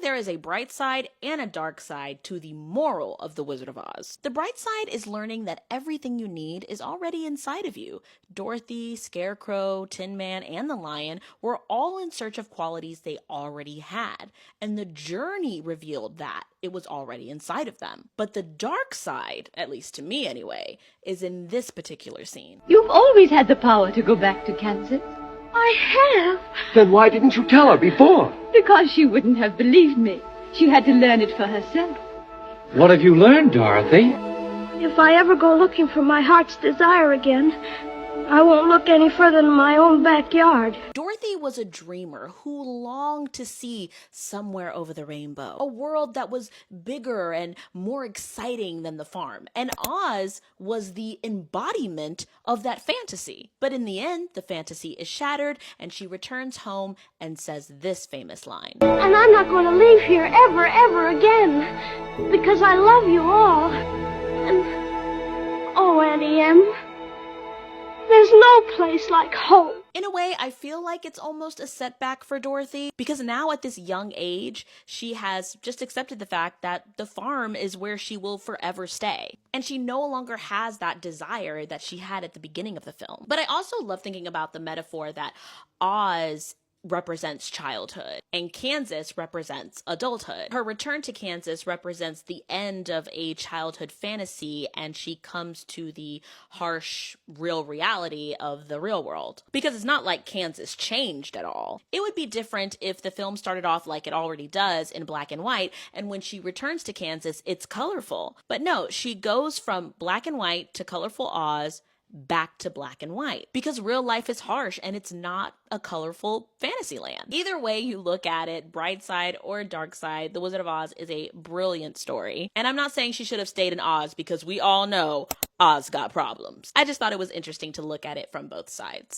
there is a bright side and a dark side to the moral of The Wizard of Oz. The bright side is learning that everything you need is already inside of you. Dorothy, Scarecrow, Tin Man, and the Lion were all in search of qualities they already had, and the journey revealed that it was already inside of them. But the dark side, at least to me anyway, is in this particular scene. You've always had the power to go back to Kansas. I have. Then why didn't you tell her before? Because she wouldn't have believed me. She had to learn it for herself. What have you learned, Dorothy? If I ever go looking for my heart's desire again, I won't look any further than my own backyard. Dorothy was a dreamer who longed to see somewhere over the rainbow, a world that was bigger and more exciting than the farm. And Oz was the embodiment of that fantasy. But in the end, the fantasy is shattered and she returns home and says this famous line. And I'm not going to leave here ever, ever again, because I love you all. And, oh, Auntie Em, there's no place like home. In a way, I feel like it's almost a setback for Dorothy, because now at this young age, she has just accepted the fact that the farm is where she will forever stay. And she no longer has that desire that she had at the beginning of the film. But I also love thinking about the metaphor that Oz represents childhood and Kansas represents adulthood. Her return to Kansas represents the end of a childhood fantasy, and she comes to the harsh, real reality of the real world. Because it's not like Kansas changed at all. It would be different if the film started off like it already does in black and white, and when she returns to Kansas, it's colorful. But no, she goes from black and white to colorful Oz, back to black and white, because real life is harsh and it's not a colorful fantasy land. Either way you look at it, bright side or dark side, The Wizard of Oz is a brilliant story. And I'm not saying she should have stayed in Oz, because we all know Oz got problems. I just thought it was interesting to look at it from both sides.